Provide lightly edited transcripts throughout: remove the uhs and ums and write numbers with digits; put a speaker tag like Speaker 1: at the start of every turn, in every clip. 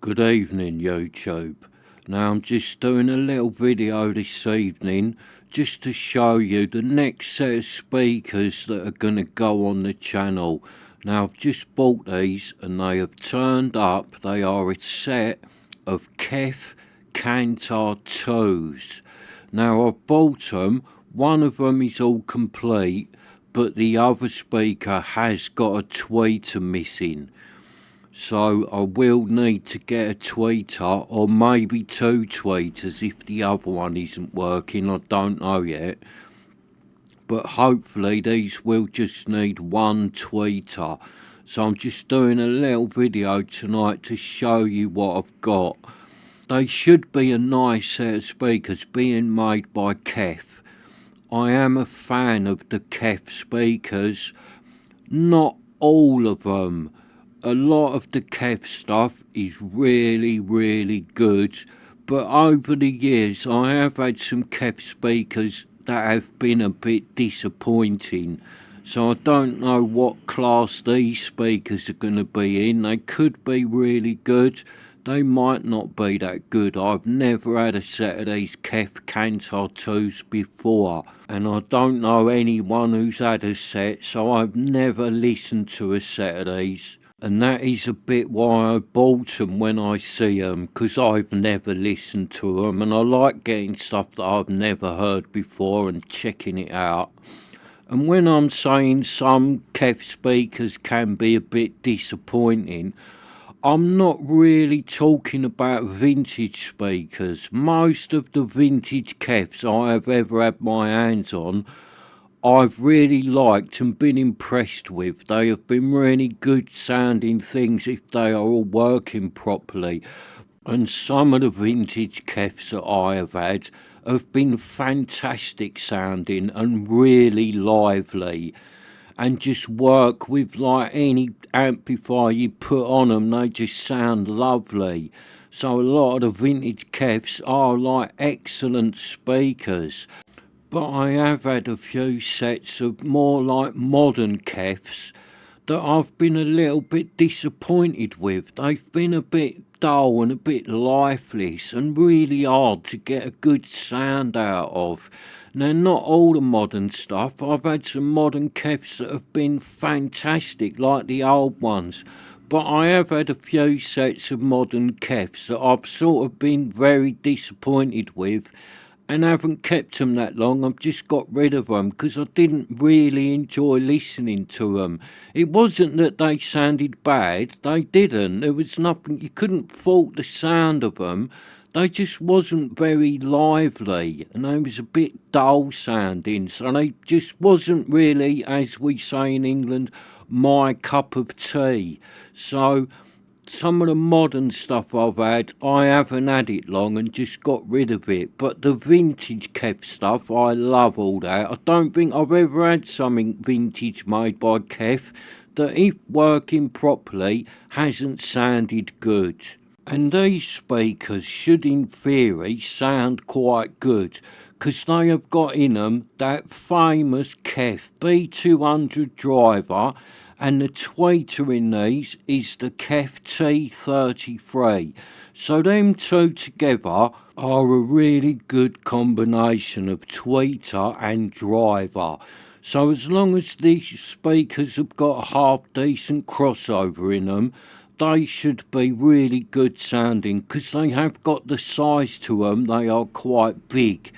Speaker 1: Good evening, YouTube. Now I'm just doing a little video this evening just to show you the next set of speakers that are going to go on the channel. Now I've just bought these and they have turned up. They are a set of KEF CANTOR 2s. Now I've bought them. One of them is all complete, but the other speaker has got a tweeter missing. So I will need to get a tweeter, or maybe two tweeters if the other one isn't working. I don't know yet. But hopefully these will just need one tweeter. So I'm just doing a little video tonight to show you what I've got. They should be a nice set of speakers being made by KEF. I am a fan of the KEF speakers. Not all of them. A lot of the KEF stuff is really good, but over the years I have had some KEF speakers that have been a bit disappointing. So I don't know what class these speakers are going to be in. They could be really good, they might not be that good. I've never had a set of these KEF CANTOR 2s before, and I don't know anyone who's had a set, so I've never listened to a set of these. And that is a bit why I bought them when I see them, because I've never listened to them, and I like getting stuff that I've never heard before and checking it out. And when I'm saying some KEF speakers can be a bit disappointing, I'm not really talking about vintage speakers. Most of the vintage KEFs I have ever had my hands on, I've really liked and been impressed with. They have been really good sounding things if they are all working properly. And some of the vintage KEFs that I have had have been fantastic sounding and really lively, and just work with like any amplifier you put on them. They just sound lovely. So a lot of the vintage KEFs are like excellent speakers. But I have had a few sets of more like modern KEFs that I've been a little bit disappointed with. They've been a bit dull and a bit lifeless and really hard to get a good sound out of. Now, not all the modern stuff. I've had some modern KEFs that have been fantastic, like the old ones. But I have had a few sets of modern KEFs that I've sort of been very disappointed with, and haven't kept them that long. I've just got rid of them because I didn't really enjoy listening to them. It wasn't that they sounded bad, they didn't. There was nothing, you couldn't fault the sound of them. They just wasn't very lively, and they was a bit dull sounding, so they just wasn't really, as we say in England, my cup of tea. So some of the modern stuff I've had, I haven't had it long and just got rid of it. But the vintage KEF stuff, I love all that. I don't think I've ever had something vintage made by KEF that, if working properly, hasn't sounded good. And these speakers should in theory sound quite good, because they have got in them that famous KEF B200 driver, and the tweeter in these is the KEF T33. So them two together are a really good combination of tweeter and driver. So as long as these speakers have got a half decent crossover in them, they should be really good sounding, because they have got the size to them. They are quite big.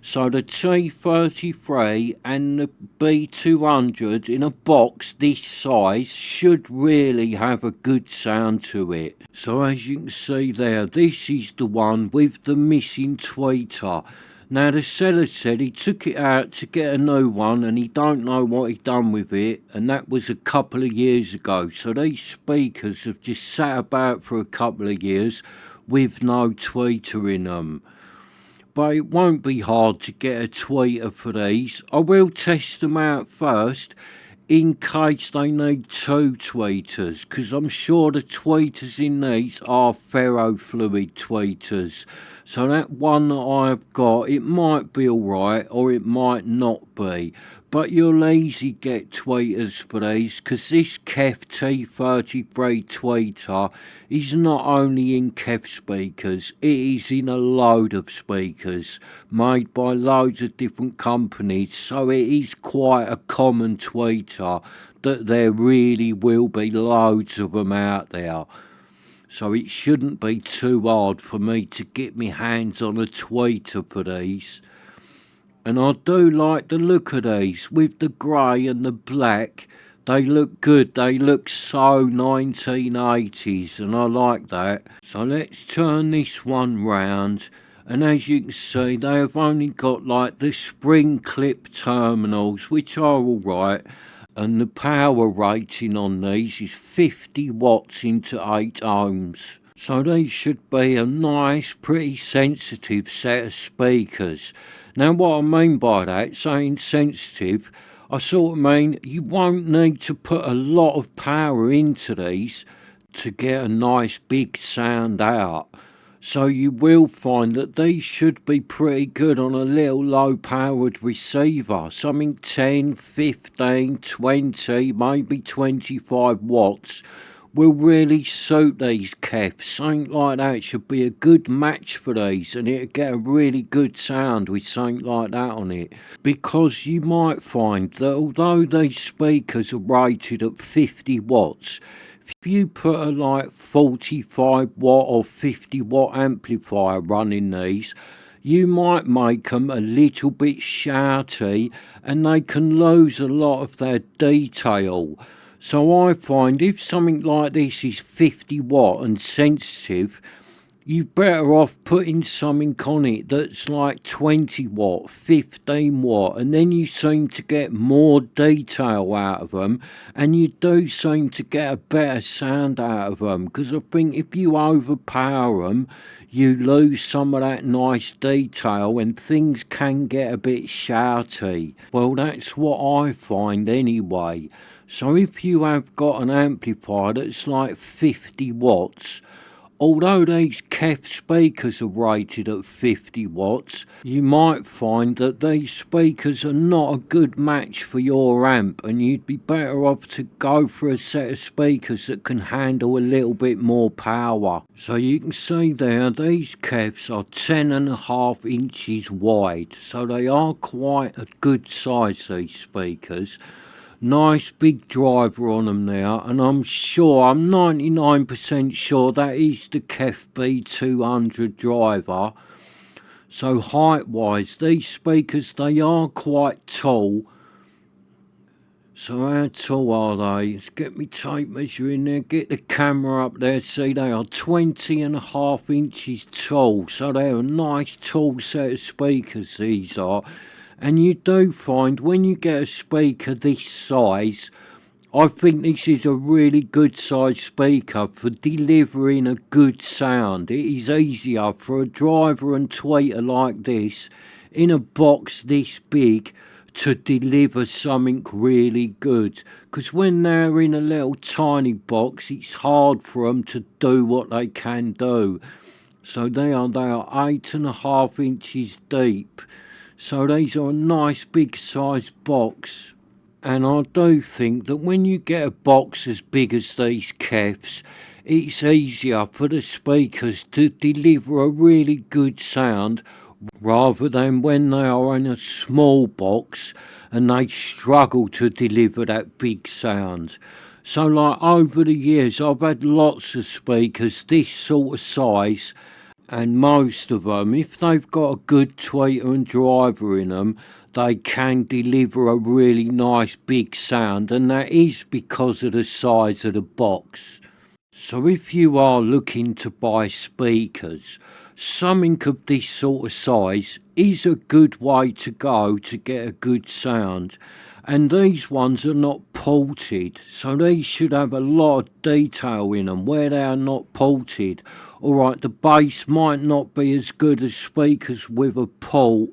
Speaker 1: So the T33 and the B200 in a box this size should really have a good sound to it. So as you can see there, this is the one with the missing tweeter. Now the seller said he took it out to get a new one and he don't know what he done with it, and that was a couple of years ago. So these speakers have just sat about for a couple of years with no tweeter in them. But it won't be hard to get a tweeter for these. I will test them out first in case they need two tweeters, because I'm sure the tweeters in these are ferrofluid tweeters. So that one that I've got, it might be alright or it might not be. But you'll easy get tweeters for these, because this KEF T33 tweeter is not only in KEF speakers, it is in a load of speakers made by loads of different companies, so it is quite a common tweeter that there really will be loads of them out there. So it shouldn't be too hard for me to get my hands on a tweeter for these. And I do like the look of these, with the grey and the black. They look good, they look so 1980s, and I like that. So let's turn this one round, and as you can see, they have only got like the spring clip terminals, which are alright, and the power rating on these is 50 watts into 8 ohms. So these should be a nice, pretty sensitive set of speakers. Now what I mean by that, saying sensitive, I sort of mean you won't need to put a lot of power into these to get a nice big sound out. So you will find that these should be pretty good on a little low powered receiver, something 10, 15, 20, maybe 25 watts will really suit these KEFs. Something like that should be a good match for these, and it'll get a really good sound with something like that on it. Because you might find that although these speakers are rated at 50 watts, if you put a like 45 watt or 50 watt amplifier running these, you might make them a little bit shouty and they can lose a lot of their detail. So I find if something like this is 50 watt and sensitive, you're better off putting something on it that's like 20 watt, 15 watt, and then you seem to get more detail out of them, and you do seem to get a better sound out of them, because I think if you overpower them, you lose some of that nice detail and things can get a bit shouty. Well, that's what I find anyway. So if you have got an amplifier that's like 50 watts, although these KEF speakers are rated at 50 watts, you might find that these speakers are not a good match for your amp, and you'd be better off to go for a set of speakers that can handle a little bit more power. So you can see there, these KEFs are 10.5 inches wide, so they are quite a good size, these speakers. Nice big driver on them there, and I'm 99% sure that is the KEF B200 driver. So height wise, these speakers, they are quite tall. So how tall are they? Let's get my tape measure in there, get the camera up there. See, they are 20.5 inches tall, so they're a nice tall set of speakers, these are. And you do find when you get a speaker this size, I think this is a really good size speaker for delivering a good sound. It is easier for a driver and tweeter like this in a box this big to deliver something really good, because when they're in a little tiny box it's hard for them to do what they can do. So they are 8.5 inches deep. So these are a nice big size box, and I do think that when you get a box as big as these KEFs, it's easier for the speakers to deliver a really good sound rather than when they are in a small box and they struggle to deliver that big sound. So like over the years I've had lots of speakers this sort of size, and most of them, if they've got a good tweeter and driver in them, they can deliver a really nice big sound, and that is because of the size of the box. So if you are looking to buy speakers, something of this sort of size is a good way to go to get a good sound. And these ones are not ported, so these should have a lot of detail in them where they are not ported. Alright, the bass might not be as good as speakers with a port,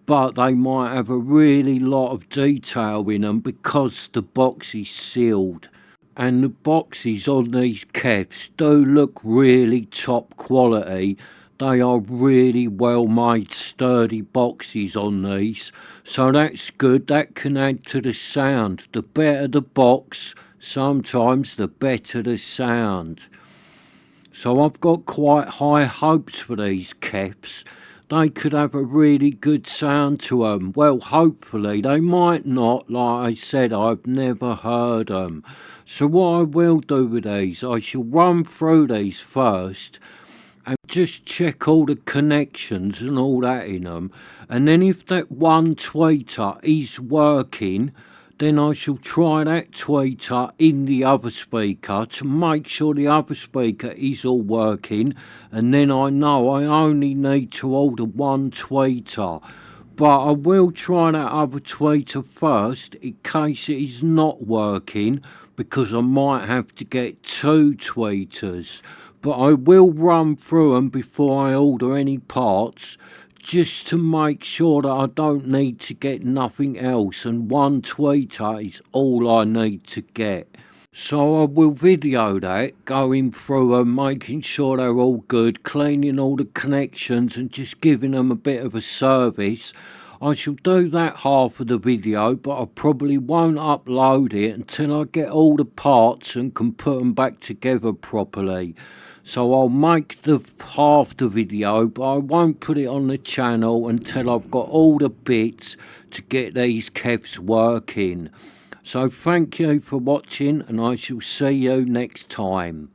Speaker 1: but they might have a really lot of detail in them because the box is sealed. And the boxes on these KEFs do look really top quality. They are really well made, sturdy boxes on these, so that's good. That can add to the sound. The better the box, sometimes the better the sound. So I've got quite high hopes for these KEFs. They could have a really good sound to them. Well, hopefully. They might not. Like I said, I've never heard them. So what I will do with these, I shall run through these first and just check all the connections and all that in them. And then if that one tweeter is working, then I shall try that tweeter in the other speaker to make sure the other speaker is all working, and then I know I only need to order one tweeter. But I will try that other tweeter first in case it is not working, because I might have to get two tweeters. But I will run through them before I order any parts, just to make sure that I don't need to get nothing else, and one tweeter is all I need to get. So I will video that, going through them, making sure they're all good, cleaning all the connections and just giving them a bit of a service. I shall do that half of the video, but I probably won't upload it until I get all the parts and can put them back together properly. So I'll make the half the video, but I won't put it on the channel until I've got all the bits to get these KEFs working. So thank you for watching, and I shall see you next time.